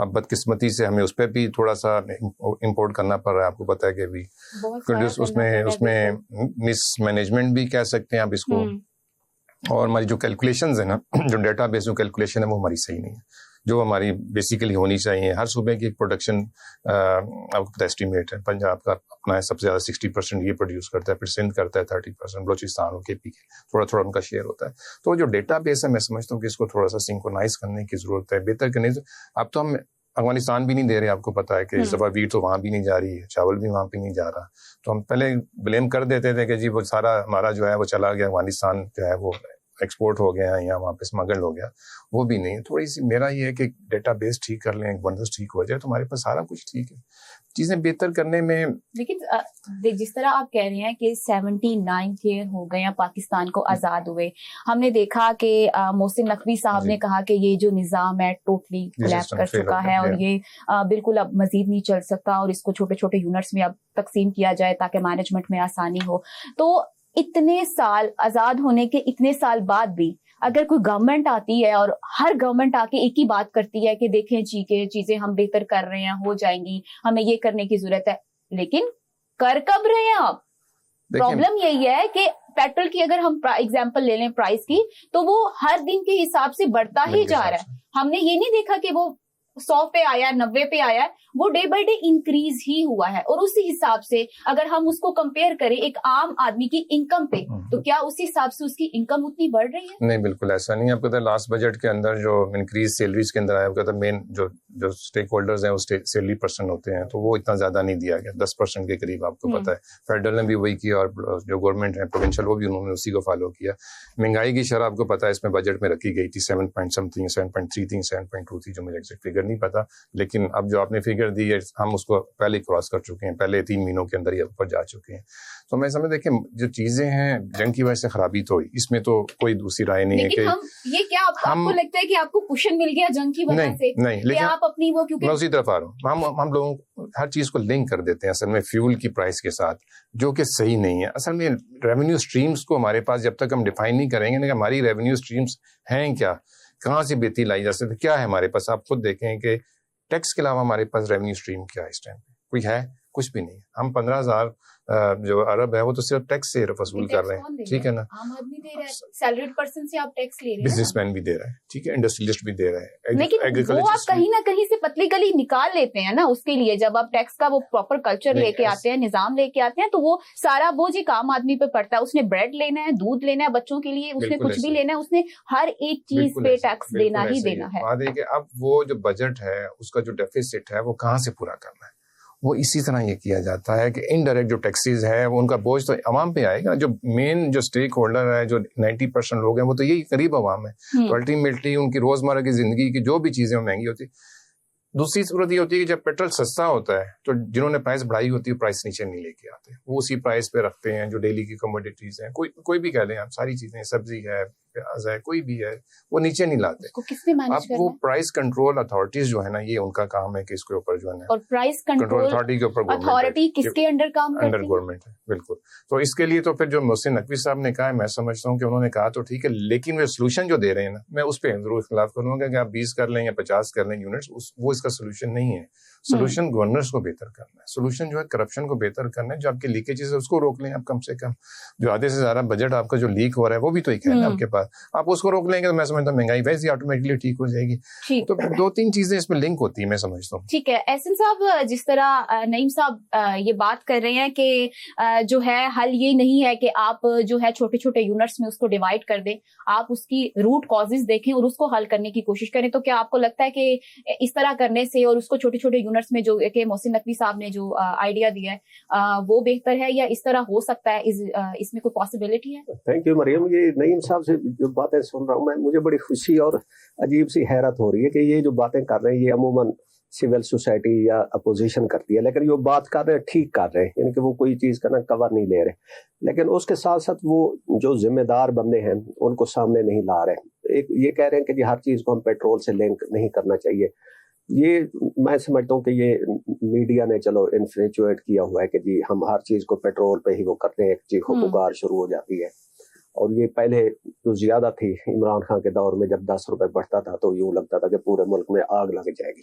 اب بدقسمتی سے ہمیں اس پہ بھی تھوڑا سا امپورٹ کرنا پڑ رہا ہے. آپ کو پتہ ہے کہ بھی اس میں مس مینجمنٹ بھی کہہ سکتے ہیں آپ اس کو, اور ہماری جو کیلکولیشنز ہیں نا, جو ڈیٹا بیس جو کیلکولیشن ہے وہ ہماری صحیح نہیں ہے, جو ہماری بیسیکلی ہونی چاہیے. ہر صوبے کی پروڈکشن آپ کو پتہ اسٹیمیٹ ہے, پنجاب کا اپنا ہے سب سے زیادہ 60% یہ پروڈیوس کرتا ہے, پھر سندھ کرتا ہے 30%, بلوچستان اور کے پی کے تھوڑا تھوڑا ان کا شیئر ہوتا ہے. تو جو ڈیٹا بیس ہے میں سمجھتا ہوں کہ اس کو تھوڑا سا سنکرونائز کرنے کی ضرورت ہے, بہتر کرنے. اب تو ہم افغانستان بھی نہیں دے رہے, آپ کو پتا ہے کہ اس دفعہ ویٹ تو وہاں بھی نہیں جا رہی ہے, چاول بھی وہاں پہ نہیں جا رہا. تو ہم پہلے بلیم کر دیتے تھے کہ جی وہ سارا ہمارا جو ہے وہ چلا گیا, افغانستان جو ہے وہ ایکسپورٹ ہو گیا یا وہاں پہ اسمگل ہو گیا. وہ بھی نہیں. تھوڑی سی میرا یہ ہے کہ ڈیٹا بیس ٹھیک کر لیں, بندوبست ٹھیک ہو جائے تو ہمارے پاس سارا کچھ ٹھیک ہے, چیزیں بہتر کرنے میں. لیکن جس طرح آپ کہہ رہے ہیں کہ 79 ایئر ہو گئے ہیں پاکستان کو آزاد ہوئے, ہم نے دیکھا کہ محسن نقوی صاحب نے کہا کہ یہ جو نظام ہے ٹوٹلی کولیپس کر چکا ہے اور یہ بالکل اب مزید نہیں چل سکتا, اور اس کو چھوٹے چھوٹے یونٹس میں اب تقسیم کیا جائے تاکہ مینجمنٹ میں آسانی ہو. تو اتنے سال آزاد ہونے کے اتنے سال بعد بھی اگر کوئی گورنمنٹ آتی ہے اور ہر گورنمنٹ آ کے ایک ہی بات کرتی ہے کہ دیکھیں جی کے چیزیں ہم بہتر کر رہے ہیں, ہو جائیں گی, ہمیں یہ کرنے کی ضرورت ہے, لیکن کر کب رہے ہیں آپ؟ پرابلم یہی ہے کہ پیٹرول کی اگر ہم ایگزامپل لے لیں پرائز کی, تو وہ ہر دن کے حساب سے بڑھتا ہی جا رہا ہے. ہم نے یہ نہیں دیکھا کہ وہ 100 پہ آیا 90 پہ آیا, وہ ڈے بائی ڈے انکریز ہی ہوا ہے. اور اسی حساب سے اگر ہم اس کو کمپیئر کریں ایک عام آدمی کی انکم پہ, تو کیا اسی حساب سے اس کی انکم اتنی بڑھ رہی ہے؟ نہیں, بالکل ایسا نہیں. آپ کو پتا لاسٹ بجٹ کے اندر جو انکریز سیلریز کے اندر آیا, آپ کو پتا مین جو اسٹیک ہولڈرز ہیں وہ سیلری پرسن ہوتے ہیں, تو وہ اتنا زیادہ نہیں دیا گیا, 10% کے قریب. آپ کو پتا ہے فیڈرل نے بھی وہی کیا, اور جو گورنمنٹ ہے پروونشل وہ بھی انہوں نے اسی کو فالو کیا. مہنگائی کی شرح آپ کو پتا ہے اس میں بجٹ میں رکھی گئی تھی 7.3 تھی, 7.2 تھی, جو مجھے ایگزیکٹ فگر نہیں پتا, لیکن اب جو آپ نے فگر دی ہے ہم اس کو پہلے کراس کر چکے ہیں, پہلے 3 مہینوں کے اندر ہی اوپر جا چکے ہیں. تو میں سمجھ دیکھیں جو چیزیں ہیں جنگ کی وجہ سے خرابی تو ہوئی, اس میں تو کوئی دوسری رائے نہیں ہے کہ یہ کیا آپ کو لگتا ہے کہ آپ کو کوشن مل گیا جنگ کی وجہ سے؟ نہیں, لیکن آپ اپنی وہ کیونکہ میں اسی طرف آ رہا ہوں, ہم لوگوں ہر چیز کو لنک کر دیتے ہیں اصل میں فیول کی پرائس کے ساتھ, جو کہ صحیح نہیں ہے. اصل میں ریونیو اسٹریمز کو ہمارے پاس جب تک ہم ڈیفائن نہیں کریں گے کہ ہماری ریونیو اسٹریمز ہیں کیا, کہاں سے بہتری لائی جا سکتی, کیا ہے ہمارے پاس. آپ خود دیکھیں کہ ٹیکس کے علاوہ ہمارے پاس ریونیو اسٹریم کیا ہے اس ٹائم پہ, کوئی ہے؟ کچھ بھی نہیں. ہم 15,000 جو ارب ہے وہ تو صرف ٹیکس سے وصول کر رہے ہیں, ٹھیک ہے نا. عام آدمی دے رہا ہے, سیلریڈ پرسن سے آپ ٹیکس لے رہے ہیں, بزنس مین بھی دے رہا ہے, ٹھیک ہے, انڈسٹریلسٹ بھی دے رہا ہے, لیکن وہ آپ کہیں نہ کہیں سے پتلی گلی نکال لیتے ہیں نا اس کے لیے. جب آپ ٹیکس کا وہ پراپر کلچر لے کے آتے ہیں, نظام لے کے آتے ہیں, تو وہ سارا بوجھ ایک عام آدمی پہ پڑتا ہے. اس نے بریڈ لینا ہے, دودھ لینا ہے بچوں کے لیے, اس نے کچھ بھی لینا ہے, اس نے ہر ایک چیز پہ ٹیکس دینا ہی دینا ہے. بات ہے کہ اب وہ جو بجٹ ہے اس کا جو ڈیفیسٹ ہے وہ کہاں سے پورا کرنا ہے, وہ اسی طرح یہ کیا جاتا ہے کہ انڈائریکٹ جو ٹیکسیز ہے وہ ان کا بوجھ تو عوام پہ آئے گا. جو مین جو اسٹیک ہولڈر ہے, جو 90% لوگ ہیں, وہ تو یہی قریب عوام ہے. تو الٹیمیٹلی ان کی روزمرہ کی زندگی کی جو بھی چیزیں مہنگی ہوتی. دوسری صورت یہ ہوتی ہے کہ جب پیٹرول سستا ہوتا ہے تو جنہوں نے پرائس بڑھائی ہوتی ہے پرائس نیچے نہیں لے کے آتے, وہ اسی پرائس پہ رکھتے ہیں. جو ڈیلی کی کموڈیٹیز ہیں, کوئی بھی کہہ لیں آپ, ساری چیزیں, سبزی ہے, پیاز ہے, کوئی بھی ہے, وہ نیچے نہیں لاتے. اب وہ پرائس کنٹرول اتھارٹیز جو ہے نا, یہ ان کا کام ہے کہ اس کے اوپر جو ہے نا, اور پرائس کنٹرول اتھارٹی کے اوپر اتھارٹی کس کے انڈر کام کرتی ہے؟ انڈر گورنمنٹ ہے, بالکل. تو اس کے لیے تو پھر جو محسن نقوی صاحب نے کہا ہے, میں سمجھتا ہوں کہ انہوں نے کہا تو ٹھیک ہے, لیکن وہ سولوشن جو دے رہے ہیں نا, میں اس پہ ضرور اختلاف کروں گا کہ آپ 20 کر لیں یا 50 کر لیں یونٹس, وہ اس کا سولوشن نہیں ہے. سولوشن گورنرز کو بہتر کرنا ہے, سولوشن جو ہے کرپشن کو بہتر کرنا ہے. جو آپ کے لیکیجز ہے اس کو روک لیں آپ, کم سے کم جو آدھے سے زیادہ بجٹ آپ کا جو لیک ہو رہا ہے وہ بھی تو ایک ہے نا آپ کے پاس, آپ اس کو روک لیں گے تو میں سمجھتا ہوں مہنگائی ویسے ہی آٹومیٹکلی ٹھیک ہو جائے گی. تو 2-3 چیزیں اس میں لنک ہوتی ہیں, میں سمجھتا ہوں. ٹھیک ہے احسن صاحب, جس طرح نعیم صاحب یہ بات کر رہے ہیں کہ جو ہے حل یہ نہیں ہے کہ آپ جو ہے چھوٹے چھوٹے یونٹس میں اس کو ڈیوائڈ کر دیں, آپ اس کی روٹ کازز دیکھیں اور اس کو حل کرنے کی کوشش کریں. تو کیا آپ کو لگتا ہے کہ اس طرح کرنے سے اور اس کو چھوٹے چھوٹے یونٹس میں جو کہ محسن نقوی صاحب نے جو آئیڈیا دیا ہے وہ بہتر ہے, یا اس طرح ہو سکتا ہے, اس میں کوئی پاسبلٹی ہے؟ تھینک یو مریم. یہ نعیم صاحب سے جو باتیں سن رہا ہوں میں, مجھے بڑی خوشی اور عجیب سی حیرت ہو رہی ہے کہ یہ جو باتیں کر رہے ہیں یہ عموماً سول سوسائٹی یا اپوزیشن کرتی ہے, لیکن جو بات کر رہے ہیں ٹھیک کر رہے ہیں, یعنی کہ وہ کوئی چیز کا نا کور نہیں لے رہے, لیکن اس کے ساتھ ساتھ وہ جو ذمہ دار بندے ہیں ان کو سامنے نہیں لا رہے. ایک یہ کہہ رہے ہیں کہ جی ہر چیز کو ہم پیٹرول سے لنک نہیں کرنا چاہیے. یہ میں سمجھتا ہوں کہ یہ میڈیا نے چلو انفلیچویٹ کیا ہوا ہے کہ جی ہم ہر چیز کو پیٹرول پہ ہی وہ کرتے ہیں, ایک چیخ و پکار شروع ہو جاتی ہے. اور یہ پہلے جو زیادہ تھی عمران خان کے دور میں, جب 10 روپے بڑھتا تھا تو یوں لگتا تھا کہ پورے ملک میں آگ لگ جائے گی.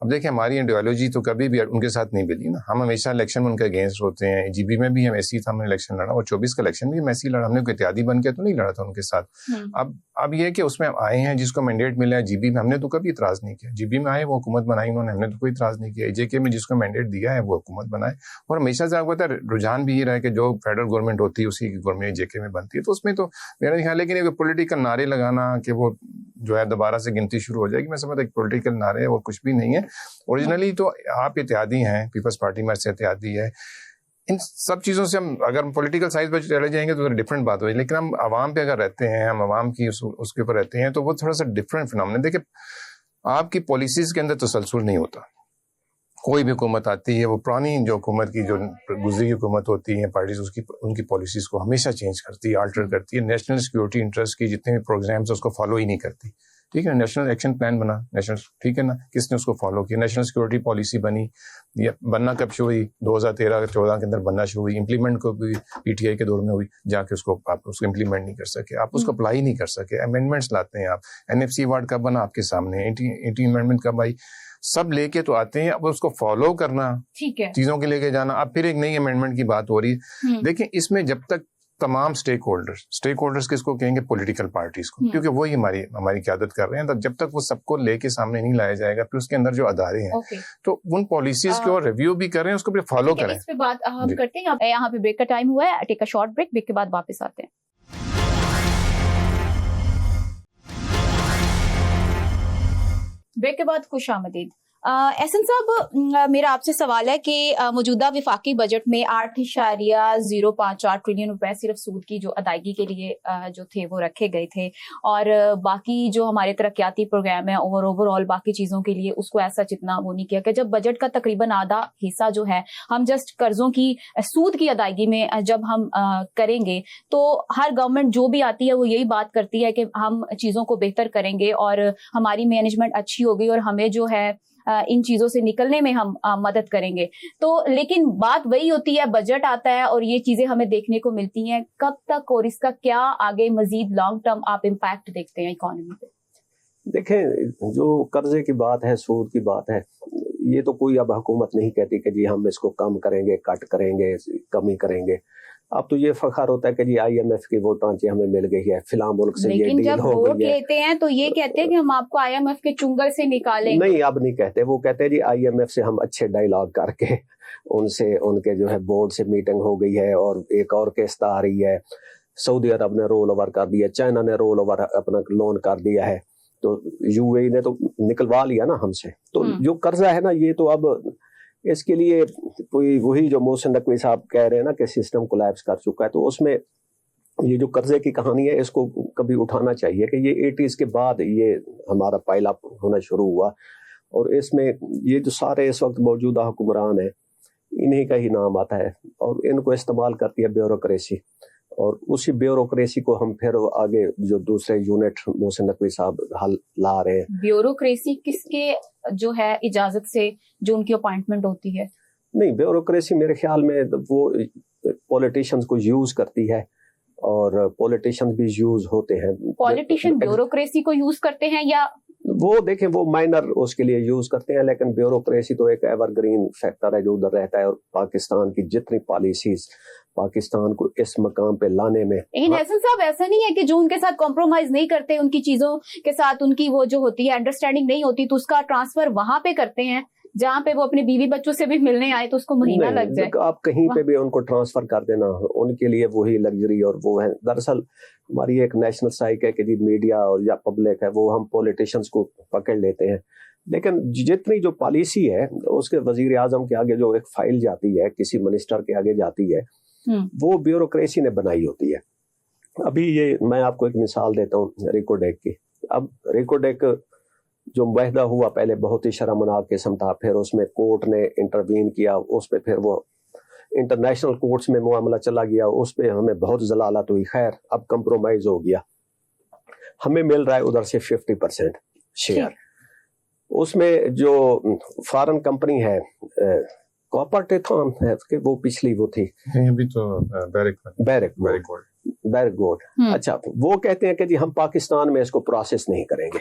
اب دیکھیں ہماری آئیڈیالوجی تو کبھی بھی ان کے ساتھ نہیں ملی نا. ہم ہمیشہ الیکشن میں ان کے اگینسٹ ہوتے ہیں. جی بی میں بھی ہم ایسی ہم نے الیکشن لڑا, اور 24 کا الیکشن بھی ہم ایسے ہی لڑا. ہم نے کوئی اتحادی بن کے تو نہیں لڑا تھا ان کے ساتھ. اب یہ کہ اس میں آئے ہیں جس کو مینڈیٹ ملا ہے جی بی میں, ہم نے تو کبھی اعتراض نہیں کیا. جی بی میں آئے وہ حکومت بنائی انہوں نے, ہم نے تو کوئی اعتراض نہیں کیا. جے کے میں جس کو مینڈیٹ دیا ہے وہ حکومت بنائے. اور ہمیشہ سے آپ کو پتا ہے رجحان بھی یہ رہا ہے کہ جو فیڈرل گورنمنٹ ہوتی ہے اسی کی گورنمنٹ جے کے میں بنتی ہے. تو اس میں تو میرا نہیں خیال. لیکن پولیٹیکل نعرے لگانا کہ وہ جو ہے دوبارہ سے گنتی شروع ہو جائے گی, میں سمجھتا ایک پولیٹیکل نعرے ہے, وہ کچھ بھی نہیں ہے. اوریجنلی تو آپ اتحادی ہیں, پیپلز پارٹی میں سے اتحادی ہے. ان سب چیزوں سے ہم اگر پولیٹیکل سائز پہ چلے جائیں گے تو ڈفرینٹ بات ہوگی. لیکن ہم عوام پہ اگر رہتے ہیں, ہم عوام کی اس کے اوپر رہتے ہیں, تو وہ تھوڑا سا ڈفرینٹ فنامنا. دیکھیں آپ کی پالیسیز کے اندر تسلسل نہیں ہوتا. کوئی بھی حکومت آتی ہے, وہ پرانی جو حکومت کی جو گزری حکومت ہوتی ہے پارٹیز, ان کی پالیسیز کو ہمیشہ چینج کرتی ہے, آلٹر کرتی ہے. نیشنل سیکورٹی انٹرسٹ کی جتنے بھی پروگرامس اس کو فالو ہی نہیں کرتی. ٹھیک ہے, نیشنل ایکشن پلان بنا نیشنل, ٹھیک ہے نا, کس نے اس کو فالو کیا؟ نیشنل سیکورٹی پالیسی بنی, یہ بننا کب شروع ہوئی؟ 2013-14 کے اندر بننا شروع ہوئی. امپلیمنٹ کو بھی پی ٹی آئی کے دور میں ہوئی, جا کے آپ اس کو امپلیمنٹ نہیں کر سکے, آپ اس کو اپلائی نہیں کر سکے. امینڈمنٹس لاتے ہیں آپ. NFC ایوارڈ کب بنا آپ کے سامنے, 80 امینڈمنٹ کب آئی, سب لے کے تو آتے ہیں. اب اس کو فالو کرنا, چیزوں کے لے کے جانا, اب پھر ایک نئی امینڈمنٹ کی بات ہو رہی ہے. دیکھیں اس میں جب تک تمام اسٹیک ہولڈرز کس کو کہیں گے؟ پولیٹیکل پارٹیز کو, کیونکہ وہی ہماری قیادت کر رہے ہیں. جب تک وہ سب کو لے کے سامنے نہیں لایا جائے گا, پھر اس کے اندر جو ادارے ہیں تو ان پالیسیز کو ریویو بھی کریں, اس کو بھی فالو کریں. اس پہ بات ہم کرتے ہیں. یہاں پہ بریک کا ٹائم ہوا ہے, ٹیک اے شارٹ بریک. بریک کے بعد واپس آتے ہیں. بریک کے بعد خوش آمدید. احسن صاحب, میرا آپ سے سوال ہے کہ موجودہ وفاقی بجٹ میں 8.054 ٹریلین روپے صرف سود کی جو ادائیگی کے لیے جو تھے وہ رکھے گئے تھے, اور باقی جو ہمارے ترقیاتی پروگرام ہے اوور آل باقی چیزوں کے لیے اس کو ایسا جتنا وہ نہیں کیا. کہ جب بجٹ کا تقریباً آدھا حصہ جو ہے ہم جسٹ قرضوں کی سود کی ادائیگی میں جب ہم کریں گے, تو ہر گورنمنٹ جو بھی آتی ہے وہ یہی بات کرتی ہے کہ ہم چیزوں کو بہتر کریں گے اور ہماری مینجمنٹ اچھی ہوگی اور ہمیں جو ہے ان چیزوں سے نکلنے میں ہم مدد کریں گے. تو لیکن بات وہی ہوتی ہے, بجٹ آتا ہے اور یہ چیزیں ہمیں دیکھنے کو ملتی ہیں. کب تک اور اس کا کیا آگے مزید لانگ ٹرم آپ امپیکٹ دیکھتے ہیں اکانومی پہ؟ دیکھیں جو قرضے کی بات ہے, سود کی بات ہے, یہ تو کوئی اب حکومت نہیں کہتی کہ جی ہم اس کو کم کریں گے, کٹ کریں گے, کمی کریں گے. اب تو یہ فخر ہوتا ہے کہ جی IMF کی وہ ٹانچے ہمیں مل گئی ہے, فلاں ملک سے یہ ڈیل ہو گئی ہے. لیکن جب ووٹ لیتے ہیں تو یہ کہتے ہیں کہ ہم آپ کو IMF کے چنگل سے نکالیں. نہیں, اب نہیں کہتے. وہ کہتے ہیں جی IMF سے ہم اچھے ڈائیلاگ کر کے ان کے جو ہے بورڈ سے میٹنگ ہو گئی ہے, اور ایک اور قسط آ رہی ہے. سعودی عرب نے رول اوور کر دیا, چائنا نے رول اوور اپنا لون کر دیا ہے, تو UAE نے تو نکلوا لیا نا ہم سے. تو جو قرضہ ہے نا, یہ تو اب اس کے لیے کوئی وہی جو محسن نقوی صاحب کہہ رہے ہیں نا کہ سسٹم کولیپس کر چکا ہے, تو اس میں یہ جو قرضے کی کہانی ہے اس کو کبھی اٹھانا چاہیے کہ یہ 80s کے بعد یہ ہمارا پائل اپ ہونا شروع ہوا, اور اس میں یہ جو سارے اس وقت موجودہ حکمران ہیں انہی کا ہی نام آتا ہے, اور ان کو استعمال کرتی ہے بیوروکریسی, اور اسی بیوروکریسی کو ہم پھر آگے جو دوسرے یونٹ محسن نقوی صاحب حل لا رہے ہیں. بیوروکریسی کس کے جو ہے اجازت سے جو ان کی اپائنٹمنٹ ہوتی ہے؟ نہیں, بیوروکریسی میرے خیال میں وہ پولیٹیشنز کو یوز کرتی ہے, اور پولیٹیشنز بھی یوز ہوتے ہیں. پولیٹیشین بیوروکریسی کو یوز کرتے ہیں یا وہ دیکھیں وہ مائنر اس کے لیے یوز کرتے ہیں, لیکن بیوروکریسی تو ایک ایور گرین فیکٹر ہے جو ادھر رہتا ہے, اور پاکستان کی جتنی پالیسیز پاکستان کو اس مقام پہ لانے میں. لیکن حسن صاحب ایسا نہیں ہے کہ جو ان کے ساتھ کمپرومائز نہیں کرتے, ان کی چیزوں کے ساتھ ان کی وہ جو ہوتی ہے انڈرسٹینڈنگ نہیں ہوتی, تو اس کا ٹرانسفر وہاں پہ کرتے ہیں جہاں پہ وہ اپنے بیوی بچوں سے بھی ملنے آئے تو اس کو مہینہ لگ جائے. آپ کہیں پہ بھی ان کو ٹرانسفر کر دینا, ان کے لیے وہی لگژری اور وہ ہے. دراصل ہماری ایک نیشنل سائیک ہے کہ جی میڈیا اور یا پبلک ہے وہ ہم پولیٹیشنز کو پکڑ لیتے ہیں, لیکن جتنی جو پالیسی ہے اس کے وزیر اعظم کے آگے جو ایک فائل جاتی ہے, کسی منسٹر کے آگے جاتی ہے, وہ بیوروکریسی نے بنائی ہوتی ہے. ابھی یہ میں آپ کو ایک مثال دیتا ہوں ریکو ڈیک کی. اب ریکو ڈیک جو معاہدہ ہوا پہلے بہت ہی شرمناک قسم تھا, پھر اس میں کورٹ نے انٹروین کیا, اس پہ پھر وہ انٹرنیشنل کورٹس میں معاملہ چلا گیا, اس پہ ہمیں بہت ضلالت ہوئی. خیر اب کمپرومائز ہو گیا, ہمیں مل رہا ہے ادھر سے 50% شیئر. اس میں جو فارن کمپنی ہے کوپرٹیتھون ہے کہ وہ پچھلی وہ تھی ابھی تو بیرک گوڈ. اچھا, وہ کہتے ہیں کہ جی ہم پاکستان میں اس کو پروسیس نہیں کریں گے.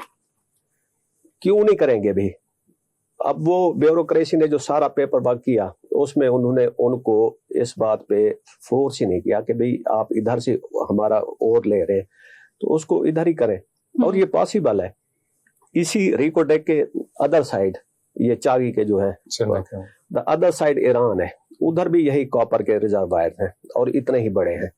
کیوں نہیں کریں گے بھی؟ اب وہ بیوروکریسی نے جو سارا پیپر ورک کیا اس میں انہوں نے ان کو اس بات پہ فورس ہی نہیں کیا کہ بھئی آپ ادھر سے ہمارا اور لے رہے ہیں تو اس کو ادھر ہی کریں. اور یہ پاسبل ہے. اسی ریکو ڈیک کے ادر سائڈ یہ چاگی کے جو ہے دا ادر سائڈ ایران ہے, ادھر بھی یہی کاپر کے ریزروائر ہیں اور اتنے ہی بڑے ہیں.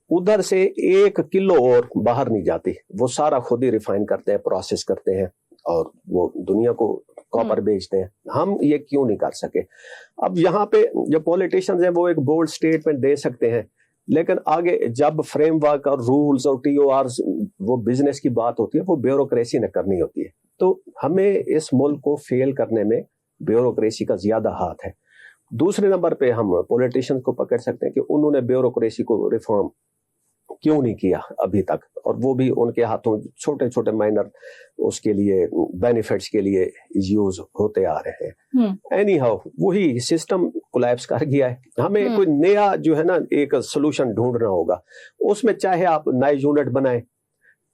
ادھر سے 1 کلو اور باہر نہیں جاتی, وہ سارا خود ہی ریفائن کرتے ہیں, پروسیس کرتے ہیں اور وہ دنیا کو کاپر بیچتے ہیں. ہم یہ کیوں نہیں کر سکے؟ اب یہاں پہ جو پولیٹیشنز ہیں وہ ایک بولڈ سٹیٹمنٹ دے سکتے ہیں, لیکن آگے جب فریم ورک اور رولز اور ٹی او آرز وہ بزنس کی بات ہوتی ہے وہ بیوروکریسی نے کرنی ہوتی ہے. تو ہمیں اس ملک کو فیل کرنے میں بیوروکریسی کا زیادہ ہاتھ ہے. دوسرے نمبر پہ ہم پولیٹیشن کو پکڑ سکتے ہیں کہ انہوں نے بیوروکریسی کو ریفارم کیوں نہیں کیا ابھی تک, اور وہ بھی ان کے ہاتھوں چھوٹے چھوٹے مائنر اس کے لیے بینیفٹس کے لیے یوز ہوتے آ رہے ہیں. اینی ہاؤ وہی سسٹم کولیپس کر گیا ہے. ہمیں کوئی نیا جو ہے نا ایک سولوشن ڈھونڈنا ہوگا. اس میں چاہے آپ نئے یونٹ بنائیں,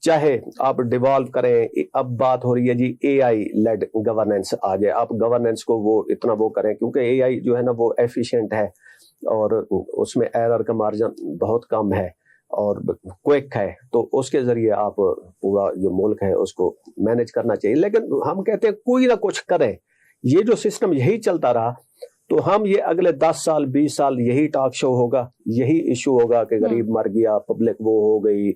چاہے آپ ڈیوالو کریں. اب بات ہو رہی ہے جی اے آئی لیڈ گورننس آ جائے, آپ گورننس کو وہ اتنا وہ کریں کیونکہ اے آئی جو ہے نا وہ ایفیشینٹ ہے اور اس میں ایرر کا مارجن بہت کم ہے اور کوئک ہے, تو اس کے ذریعے آپ پورا جو ملک ہے اس کو مینج کرنا چاہیے. لیکن ہم کہتے ہیں کوئی نہ کچھ کریں. یہ جو سسٹم یہی چلتا رہا تو ہم یہ اگلے 10 سال 20 سال یہی ٹاک شو ہوگا, یہی ایشو ہوگا کہ غریب مر گیا, پبلک وہ ہو گئی,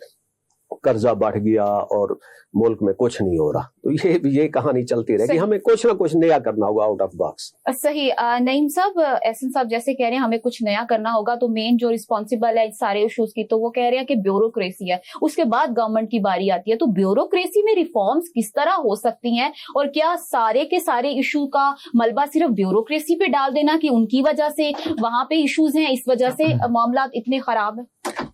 قرضہ بڑھ گیا اور ملک میں کچھ نہیں ہو رہا. تو یہ کہانی چلتی رہے گی. ہمیں کچھ نہ کچھ نیا کرنا ہوگا آؤٹ آف باکس. صحیح. نعیم صاحب, احسن صاحب جیسے کہہ رہے ہیں ہمیں کچھ نیا کرنا ہوگا, تو مین جو رسپانسبل ہے سارے ایشوز کی تو وہ کہہ رہے ہیں کہ بیوروکریسی ہے. اس کے بعد گورنمنٹ کی باری آتی ہے, تو بیوروکریسی میں ریفارمز کس طرح ہو سکتی ہیں, اور کیا سارے کے سارے ایشو کا ملبہ صرف بیوروکریسی پہ ڈال دینا کہ ان کی وجہ سے وہاں پہ ایشوز ہیں, اس وجہ سے معاملات اتنے خراب ہیں؟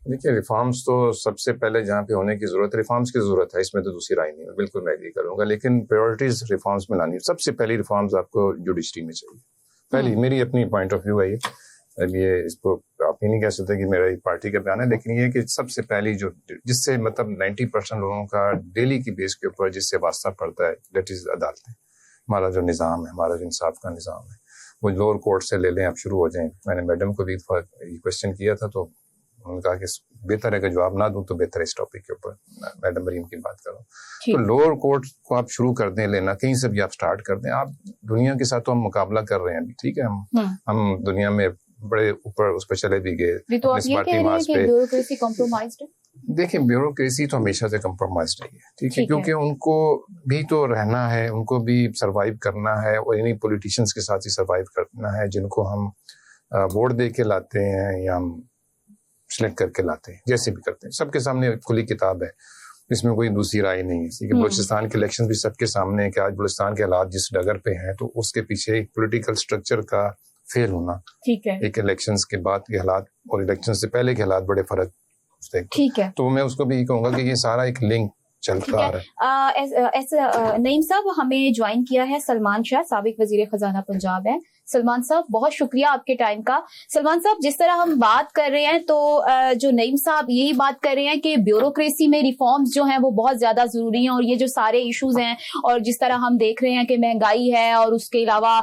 دیکھیے ریفارمز تو سب سے پہلے جہاں پہ ہونے کی ضرورت ہے, ریفارمز کی ضرورت ہے, اس میں تو دوسری رائے نہیں ہے, بالکل میں ایگری کروں گا. لیکن پریورٹیز ریفارمز میں لانی, سب سے پہلی ریفارمز آپ کو جوڈیشری میں چاہیے. پہلی میری اپنی پوائنٹ آف ویو ہے یہ اس کو آپ نہیں کہہ سکتے کہ میرا ایک پارٹی کا بیان ہے, لیکن یہ کہ سب سے پہلی جو جس سے مطلب 90% لوگوں کا ڈیلی کی بیس کے اوپر جس سے واسطہ پڑتا ہے دیٹ از عدالتیں. ہمارا جو نظام ہے, ہمارا جو انصاف کا نظام ہے, وہ لوور کورٹ سے لے لیں, آپ شروع ہو جائیں. میں نے میڈم کو بھی یہ کوشچن کیا تھا تو انہوں نے کہا کہ بہتر ہے کہ جواب نہ دوں تو بہتر ہے اس ٹاپک کے اوپر. میڈم مریم کی بات کروں تو لوور کورٹ کو آپ شروع کر دیں لینا, کہیں سے بھی آپ سٹارٹ کر دیں. آپ دنیا کے ساتھ تو ہم مقابلہ کر رہے ہیں ابھی, ٹھیک ہے, ہم دنیا میں بڑے اوپر اس پہ چلے بھی گئے. دیکھیں بیوروکریسی تو ہمیشہ سے کمپرومائزڈ رہی ہے, ٹھیک ہے, کیونکہ ان کو بھی تو رہنا ہے, ان کو بھی سروائیو کرنا ہے, اور انہیں پولیٹیشنز کے ساتھ ہی سروائیو کرنا ہے جن کو ہم ووٹ دے کے لاتے ہیں یا ہم سلیکٹ کر کے لاتے ہیں, جیسے بھی کرتے ہیں. سب کے سامنے کھلی کتاب ہے, اس میں کوئی دوسری رائے نہیں ہے. بلوچستان کے الیکشن بھی سب کے سامنے ہے کہ آج بلوچستان کے حالات جس ڈگر پہ ہیں تو اس کے پیچھے ایک پولیٹیکل سٹرکچر کا فیل ہونا, ٹھیک ہے, ایک الیکشنز کے بعد کے حالات اور الیکشن سے پہلے کے حالات بڑے فرق, ٹھیک ہے. تو میں اس کو بھی یہ کہوں گا کہ یہ سارا ایک لنک چلتا آ رہا ہے. نعیم صاحب, ہمیں جوائن کیا ہے سلمان شاہ, سابق وزیر خزانہ پنجاب ہے. سلمان صاحب بہت شکریہ آپ کے ٹائم کا. سلمان صاحب, جس طرح ہم بات کر رہے ہیں تو جو نعیم صاحب یہی بات کر رہے ہیں کہ بیوروکریسی میں ریفارمز جو ہیں وہ بہت زیادہ ضروری ہیں, اور یہ جو سارے ایشوز ہیں, اور جس طرح ہم دیکھ رہے ہیں کہ مہنگائی ہے, اور اس کے علاوہ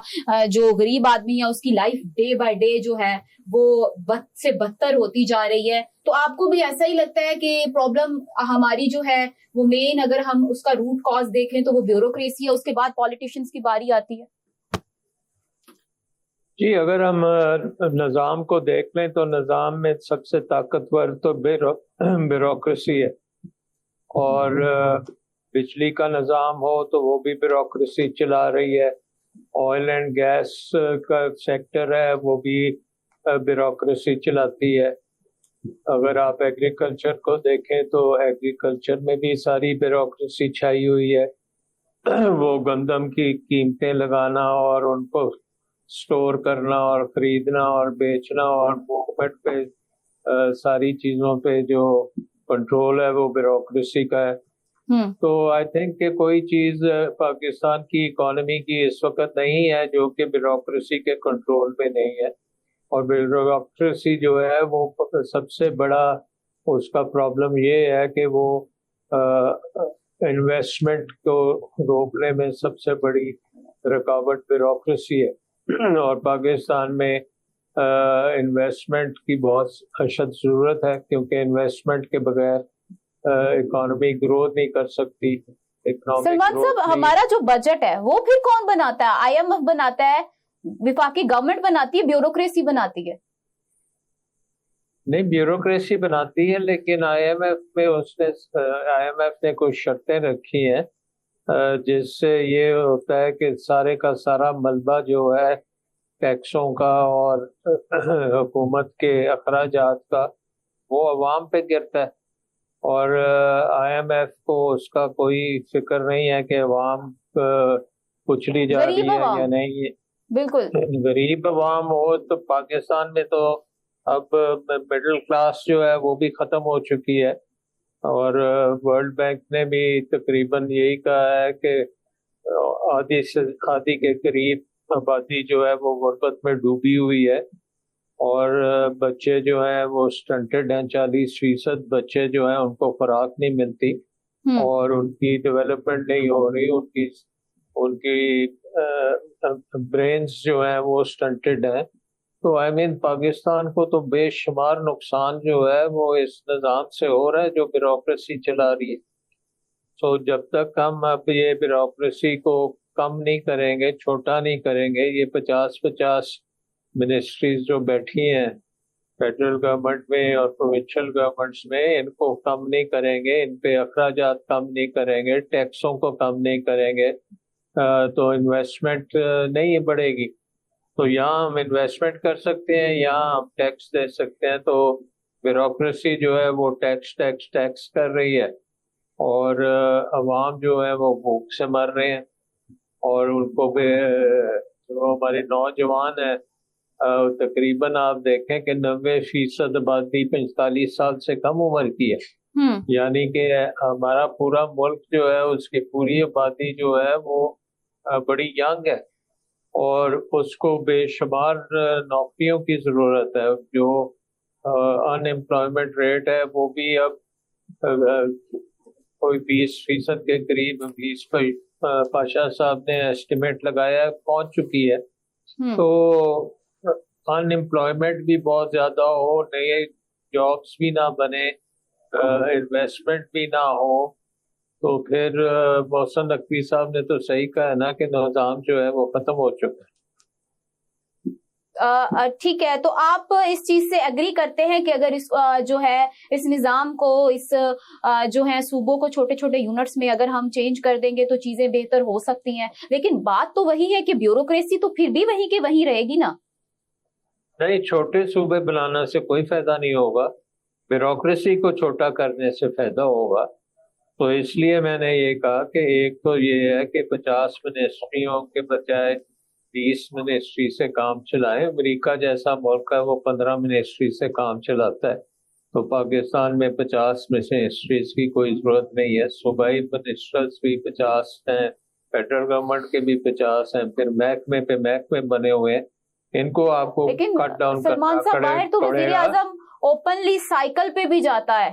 جو غریب آدمی ہے اس کی لائف ڈے بائی ڈے جو ہے وہ بد سے بدتر ہوتی جا رہی ہے. تو آپ کو بھی ایسا ہی لگتا ہے کہ پرابلم ہماری جو ہے وہ مین, اگر ہم اس کا روٹ کاز دیکھیں تو وہ بیوروکریسی ہے, اس کے بعد پالیٹیشنز کی باری آتی ہے؟ جی, اگر ہم نظام کو دیکھ لیں تو نظام میں سب سے طاقتور تو بیوروکریسی ہے, اور بجلی کا نظام ہو تو وہ بھی بیوروکریسی چلا رہی ہے, آئل اینڈ گیس کا سیکٹر ہے وہ بھی بیوروکریسی چلاتی ہے. اگر آپ ایگریکلچر کو دیکھیں تو ایگریکلچر میں بھی ساری بیوروکریسی چھائی ہوئی ہے. وہ گندم کی قیمتیں لگانا اور ان کو سٹور کرنا اور خریدنا اور بیچنا اور موومنٹ پہ ساری چیزوں پہ جو کنٹرول ہے وہ بیوروکریسی کا ہے. تو آئی تھنک کہ کوئی چیز پاکستان کی اکانومی کی اس وقت نہیں ہے جو کہ بیوروکریسی کے کنٹرول میں نہیں ہے, اور بیوروکریسی جو ہے وہ سب سے بڑا اس کا پرابلم یہ ہے کہ وہ انویسٹمنٹ کو روکنے میں سب سے بڑی رکاوٹ بیوروکریسی ہے اور پاکستان میں انویسٹمنٹ کی بہت اشد ضرورت ہے کیونکہ انویسٹمنٹ کے بغیر اکانومی گرو نہیں کر سکتی. سلمان صاحب ہمارا جو بجٹ ہے وہ پھر کون بناتا ہے؟ IMF بناتا ہے, وفاقی گورنمنٹ بناتی ہے, بیوروکریسی بناتی ہے؟ نہیں, بیوروکریسی بناتی ہے لیکن IMF نے کچھ شرطیں رکھی ہیں جس سے یہ ہوتا ہے کہ سارے کا سارا ملبہ جو ہے ٹیکسوں کا اور حکومت کے اخراجات کا وہ عوام پہ گرتا ہے, اور IMF کو اس کا کوئی فکر نہیں ہے کہ عوام کچلی جا رہی ہے یا نہیں. بالکل غریب عوام ہو تو پاکستان میں تو اب مڈل کلاس جو ہے وہ بھی ختم ہو چکی ہے, اور ورلڈ بینک نے بھی تقریباً یہی کہا ہے کہ آدھی سے آدھی کے قریب آبادی جو ہے وہ غربت میں ڈوبی ہوئی ہے, اور بچے جو ہیں وہ سٹنٹڈ ہیں. 40% بچے جو ہیں ان کو خوراک نہیں ملتی اور ان کی ڈیولپمنٹ نہیں ہو رہی, ان کی برینز جو ہیں وہ سٹنٹڈ ہیں. تو پاکستان کو تو بے شمار نقصان جو ہے وہ اس نظام سے ہو رہا ہے جو بیوروکریسی چلا رہی ہے. تو جب تک ہم اب یہ بیوروکریسی کو کم نہیں کریں گے, چھوٹا نہیں کریں گے, یہ 50 منسٹریز جو بیٹھی ہیں فیڈرل گورنمنٹ میں اور پروونشل گورنمنٹس میں, ان کو کم نہیں کریں گے, ان پہ اخراجات کم نہیں کریں گے, ٹیکسوں کو کم نہیں کریں گے, تو انویسٹمنٹ نہیں بڑھے گی. تو یہاں ہم انویسٹمنٹ کر سکتے ہیں, یہاں ہم ٹیکس دے سکتے ہیں. تو بیوروکریسی جو ہے وہ ٹیکس کر رہی ہے, اور عوام جو ہے وہ بھوک سے مر رہے ہیں, اور ان کو بھی جو ہمارے نوجوان ہیں تقریباً آپ دیکھیں کہ 90% آبادی 45 سال سے کم عمر کی ہے. یعنی کہ ہمارا پورا ملک جو ہے اس کی پوری آبادی جو ہے وہ بڑی ینگ ہے, اور اس کو بے شمار نوکریوں کی ضرورت ہے. جو ان امپلائمنٹ ریٹ ہے وہ بھی اب کوئی 20% کے قریب 20 پاشا صاحب نے ایسٹیمیٹ لگایا پہنچ چکی ہے. تو ان امپلائمنٹ بھی بہت زیادہ ہو, نئے جابس بھی نہ بنے, انویسٹمنٹ بھی نہ ہو, تو پھر محسن نقوی صاحب نے تو صحیح کہا ہے نا کہ نظام جو ہے وہ ختم ہو چکا ہے. ٹھیک ہے, تو آپ اس چیز سے اگری کرتے ہیں کہ اگر اس جو ہے اس نظام کو, اس جو ہے صوبوں کو چھوٹے چھوٹے یونٹس میں اگر ہم چینج کر دیں گے تو چیزیں بہتر ہو سکتی ہیں, لیکن بات تو وہی ہے کہ بیوروکریسی تو پھر بھی وہی کے وہی رہے گی نا؟ نہیں, چھوٹے صوبے بنانے سے کوئی فائدہ نہیں ہوگا, بیوروکریسی کو چھوٹا کرنے سے فائدہ ہوگا. تو اس لیے میں نے یہ کہا کہ ایک تو یہ ہے کہ 50 منسٹریوں کے بجائے 20 منسٹری سے کام چلائیں. امریکہ جیسا ملک ہے وہ 15 منسٹری سے کام چلاتا ہے, تو پاکستان میں 50 منسٹریز کی کوئی ضرورت نہیں ہے. صوبائی منسٹرز بھی 50 ہیں, فیڈرل گورنمنٹ کے بھی 50 ہیں, پھر محکمے پہ محکمے بنے ہوئے ہیں, ان کو آپ کو کٹ ڈاؤن کرنا سلمان صاحب باہر تو وزیر اعظم اوپنلی سائیکل پہ بھی جاتا ہے,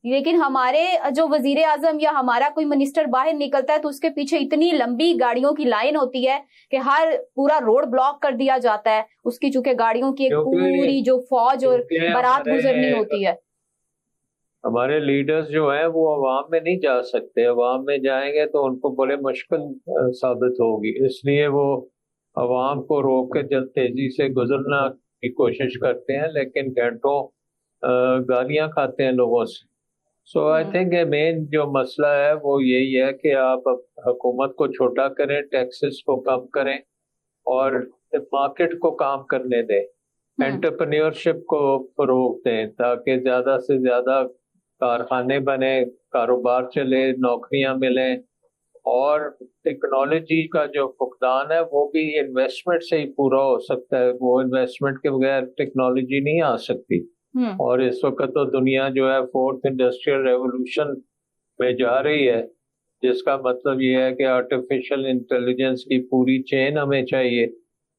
لیکن ہمارے جو وزیر اعظم یا ہمارا کوئی منسٹر باہر نکلتا ہے تو اس کے پیچھے اتنی لمبی گاڑیوں کی لائن ہوتی ہے کہ ہر پورا روڈ بلاک کر دیا جاتا ہے اس کی, چونکہ گاڑیوں کی ایک پوری جو فوج اور بارات گزرنی ہوتی ہے. ہمارے لیڈرز جو ہیں وہ عوام میں نہیں جا سکتے, عوام میں جائیں گے تو ان کو بڑے مشکل ثابت ہوگی, اس لیے وہ عوام کو روک کے جلد تیزی سے گزرنا کی کوشش کرتے ہیں, لیکن گھنٹوں گالیاں کھاتے ہیں لوگوں سے. سو آئی تھنک مین جو مسئلہ ہے وہ یہی ہے کہ آپ حکومت کو چھوٹا کریں, ٹیکسز کو کم کریں, اور مارکیٹ کو کام کرنے دیں, انٹرپرینیورشپ کو فروغ دیں, تاکہ زیادہ سے زیادہ کارخانے بنے, کاروبار چلے, نوکریاں ملیں. اور ٹیکنالوجی کا جو فقدان ہے وہ بھی انویسٹمنٹ سے ہی پورا ہو سکتا ہے, وہ انویسٹمنٹ کے بغیر ٹیکنالوجی نہیں آ سکتی. اور اس وقت تو دنیا جو ہے 4th انڈسٹریل ریولوشن میں جا رہی ہے, جس کا مطلب یہ ہے کہ آرٹیفیشل انٹیلیجنس کی پوری چین ہمیں چاہیے,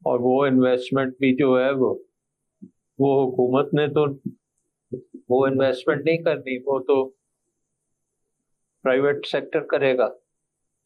اور وہ انویسٹمنٹ بھی جو ہے وہ حکومت نے تو وہ انویسٹمنٹ نہیں کرنی, وہ تو پرائیویٹ سیکٹر کرے گا.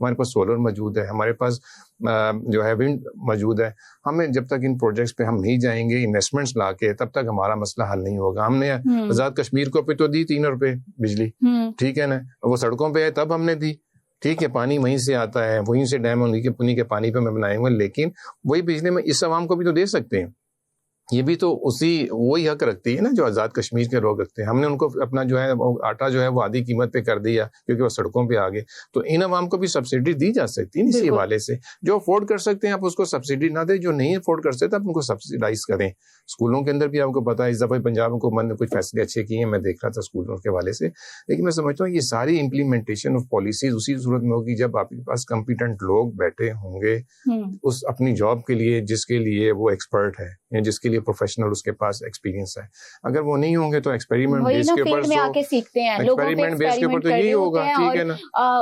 ہمارے پاس سولر موجود ہے, ہمارے پاس جو ہے ونڈ موجود ہے. ہمیں جب تک ان پروجیکٹس پہ ہم نہیں جائیں گے انویسٹمنٹس لا کے, تب تک ہمارا مسئلہ حل نہیں ہوگا. ہم نے آزاد کشمیر کو پہ تو دی 3 روپے بجلی, ٹھیک ہے نا, وہ سڑکوں پہ ہے تب ہم نے دی, ٹھیک ہے, پانی وہیں سے آتا ہے, وہیں سے ڈیم انہیں کے پانی پہ میں بنائیں گے, لیکن وہی بجلی میں اس عوام کو بھی تو دے سکتے ہیں. یہ بھی تو وہی حق رکھتی ہے نا جو آزاد کشمیر کے لوگ رکھتے ہیں. ہم نے ان کو اپنا جو ہے آٹا جو ہے وہ آدھی قیمت پہ کر دیا کیونکہ وہ سڑکوں پہ آ گئے. تو ان عوام کو بھی سبسڈی دی جا سکتی ہے اسی حوالے سے. جو افورڈ کر سکتے ہیں آپ اس کو سبسڈی نہ دیں, جو نہیں افورڈ کر سکتے آپ ان کو سبسڈائز کریں. اسکولوں کے اندر بھی آپ کو پتا ہے اس دفعہ پنجاب حکومت نے کچھ فیصلے اچھے کیے ہیں, میں دیکھ رہا تھا اسکولوں کے حوالے سے. لیکن میں سمجھتا ہوں یہ ساری امپلیمنٹیشن آف پالیسیز اسی صورت میں ہوگی جب آپ کے پاس کمپیٹنٹ لوگ بیٹھے ہوں گے اس اپنی جاب کے لیے جس کے لیے وہ ایکسپرٹ ہے یا جس کے لیے پروفیشنل اس کے پاس ایکسپیرینس ہے. اگر وہ نہیں ہوں گے تو ایکسپیریمنٹ بیس کے اوپر تو یہی ہوگا, ٹھیک ہے نا.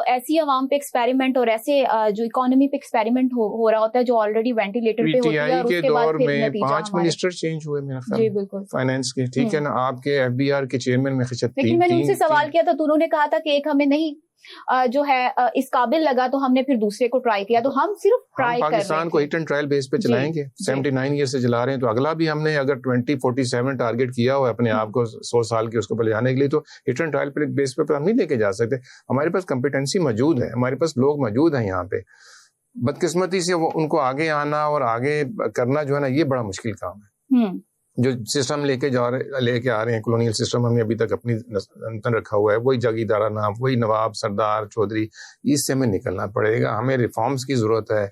ایسی عوام پہ ایکسپیریمنٹ اور ایسے جو اکانومی پہ ایکسپیریمنٹ ہو رہا ہوتا ہے جو آلریڈی وینٹیلیٹر پہ ہوتی ہے, اور اس کے دور میں 5 منسٹر چینج ہوئے میرا خیال, جی بالکل, فائنانس کے, ٹھیک ہے نا. آپ کے ایف بی آر کے چیئرمین میں خشت, لیکن میں نے ان سے سوال کیا تھا تو انہوں نے کہا تھا کہ ایک ہمیں نہیں جو ہے اس قابل لگا تو ہم نے پھر دوسرے کو ٹرائی کیا. تو ہم صرف ٹرائی کر رہے ہیں, پاکستان کو ہٹ اینڈ ٹرائل بیس پہ چلائیں گے. 79 ایئر سے چلا رہے ہیں, تو اگلا بھی ہم نے اگر 2047 ٹارگیٹ کیا ہوا اپنے آپ کو 100 سال کے اس کو لے جانے کے لیے, تو ہٹ اینڈ ٹرائل بیس پہ ہم نہیں لے کے جا سکتے. ہمارے پاس کمپیٹنسی موجود ہے, ہمارے پاس لوگ موجود ہیں یہاں پہ. بدقسمتی سے وہ ان کو آگے آنا اور آگے کرنا جو ہے نا یہ بڑا مشکل کام ہے. جو سسٹم لے کے آ رہے ہیں کلونیل سسٹم, ہم نے ابھی تک اپنی تن رکھا ہوا ہے, وہی جاگیردارہ نام, وہی نواب سردار چودھری, اس سے ہمیں نکلنا پڑے گا. ہمیں ریفارمز کی ضرورت ہے.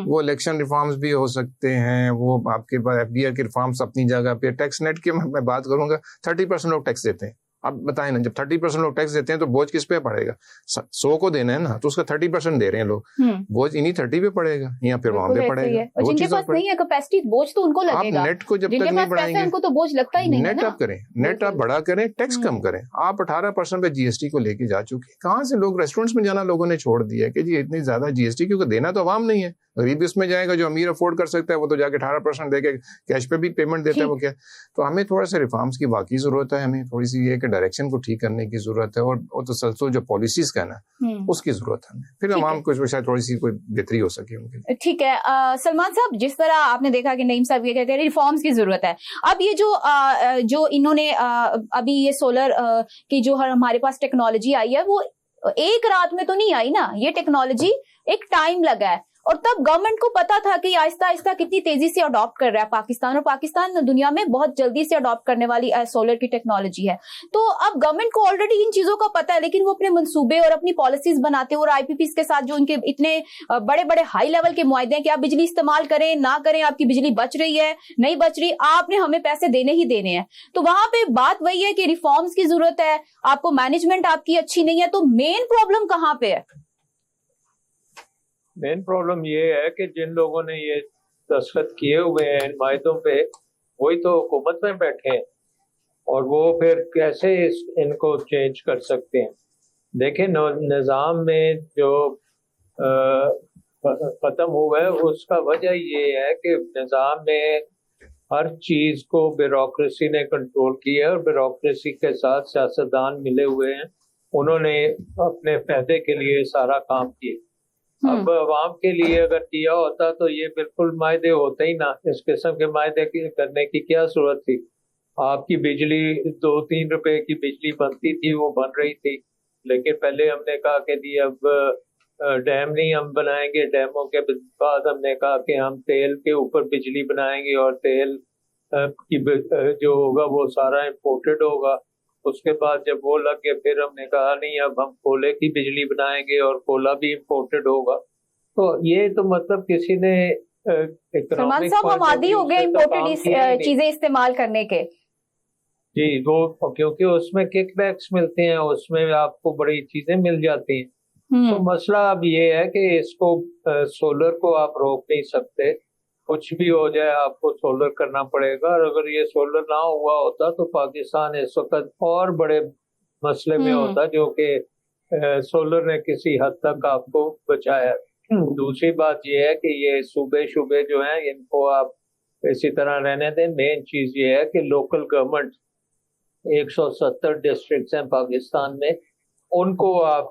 وہ الیکشن ریفارمز بھی ہو سکتے ہیں, وہ آپ کے پاس ایف ڈی آر کے ریفارمز اپنی جگہ پہ. ٹیکس نیٹ کی میں بات کروں گا, 30% لوگ ٹیکس دیتے ہیں. اب بتائیں نا, جب 30% لوگ ٹیکس دیتے ہیں تو بوجھ کس پہ پڑے گا؟ 100 کو دینا ہے نا, تو اس کا 30% دے رہے ہیں لوگ, بوجھ انہیں 30 پہ پڑے گا یا پھر وہاں پہ پڑے گا. جن کے پاس نہیں ہے کیپیسٹی, بوجھ تو ان کو لگے گا. آپ نیٹ کو جب تک نہیں بڑھائیں گے ان کو تو بوجھ لگتا ہی نہیں. نیٹ آپ کریں, نیٹ آپ بڑا کریں, ٹیکس کم کریں. آپ 18% پہ جی ایس ٹی کو لے کے جا چکے. کہاں سے لوگ ریسٹورینٹس میں جانا لوگوں نے چھوڑ دیا ہے کہ جی اتنی زیادہ جی ایس ٹی, کیونکہ دینا تو عوام نہیں ہے, غریب اس میں جائے گا. جو امیر افورڈ کر سکتا ہے وہ تو جا کے 18% دے کے کیش پہ بھی پیمنٹ دیتا ہے. وہ کیا, تو ہمیں تھوڑا سا ریفارمز کی واقعی ضرورت ہے. ہمیں تھوڑی سی یہ کہ ڈائریکشن کو ٹھیک کرنے کی ضرورت ہے, اور تسلسل جو پالیسیز کا نا اس کی ضرورت ہے. پھر عوام کو شاید تھوڑی سی کوئی بہتری ہو سکے ان کے. ٹھیک ہے سلمان صاحب, جس طرح آپ نے دیکھا کہ نعیم صاحب یہ کہتے ہیں ریفارمز کی ضرورت ہے. اب یہ جو انہوں نے ابھی یہ سولر کی جو ہمارے پاس ٹیکنالوجی آئی ہے وہ ایک رات میں تو نہیں آئی نا, یہ ٹیکنالوجی ایک ٹائم لگا ہے, اور تب گورنمنٹ کو پتا تھا کہ آہستہ آہستہ کتنی تیزی سے اڈاپٹ کر رہا ہے پاکستان, اور پاکستان دنیا میں بہت جلدی سے اڈاپٹ کرنے والی سولر کی ٹیکنالوجی ہے. تو اب گورنمنٹ کو آلریڈی ان چیزوں کا پتا ہے, لیکن وہ اپنے منصوبے اور اپنی پالیسیز بناتے ہیں, اور آئی پی پیز کے ساتھ جو ان کے اتنے بڑے بڑے ہائی لیول کے معاہدے ہیں کہ آپ بجلی استعمال کریں نہ کریں, آپ کی بجلی بچ رہی ہے نہیں بچ رہی, آپ نے ہمیں پیسے دینے ہی دینے ہیں. تو وہاں پہ بات وہی ہے کہ ریفارمز کی ضرورت ہے, آپ کو مینجمنٹ آپ کی اچھی نہیں ہے. تو مین پرابلم کہاں پہ ہے؟ مین پرابلم یہ ہے کہ جن لوگوں نے یہ دستخط کیے ہوئے ہیں ان معاہدوں پہ وہی تو حکومت میں بیٹھے ہیں, اور وہ پھر کیسے ان کو چینج کر سکتے ہیں. دیکھیں نظام میں جو ختم ہوا ہے اس کا وجہ یہ ہے کہ نظام میں ہر چیز کو بیوروکریسی نے کنٹرول کیا ہے, اور بیوروکریسی کے ساتھ سیاستدان ملے ہوئے ہیں, انہوں نے اپنے فائدے کے لیے سارا کام کیا. اب عوام کے لیے اگر کیا ہوتا تو یہ بالکل معاہدے ہوتے ہی نہ. اس قسم کے معاہدے کرنے کی کیا ضرورت تھی؟ آپ کی بجلی 2-3 روپے کی بجلی بنتی تھی, وہ بن رہی تھی, لیکن پہلے ہم نے کہا کہ جی اب ڈیم نہیں ہم بنائیں گے, ڈیموں کے بعد ہم نے کہا کہ ہم تیل کے اوپر بجلی بنائیں گے, اور تیل کی جو ہوگا وہ سارا امپورٹڈ ہوگا. اس کے بعد جب وہ لگ گئے پھر ہم نے کہا نہیں اب ہم کولے کی بجلی بنائیں گے, اور کولا بھی امپورٹڈ ہوگا. تو یہ تو مطلب کسی نے سلمان صاحب ہم عادی ہو گئے امپورٹڈ چیزیں استعمال کرنے کے. جی وہ کیونکہ اس میں کک بیکس ملتے ہیں, اس میں آپ کو بڑی چیزیں مل جاتی ہیں. تو مسئلہ اب یہ ہے کہ اس کو سولر کو آپ روک نہیں سکتے, کچھ بھی ہو جائے آپ کو سولر کرنا پڑے گا. اور اگر یہ سولر نہ ہوا ہوتا تو پاکستان اس وقت اور بڑے مسئلے میں ہوتا, جو کہ سولر نے کسی حد تک آپ کو بچایا. دوسری بات یہ ہے کہ یہ صوبے جو ہیں ان کو آپ اسی طرح رہنے دیں. مین چیز یہ ہے کہ لوکل گورنمنٹ 170 ڈسٹرکٹس ہیں پاکستان میں, ان کو آپ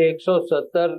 170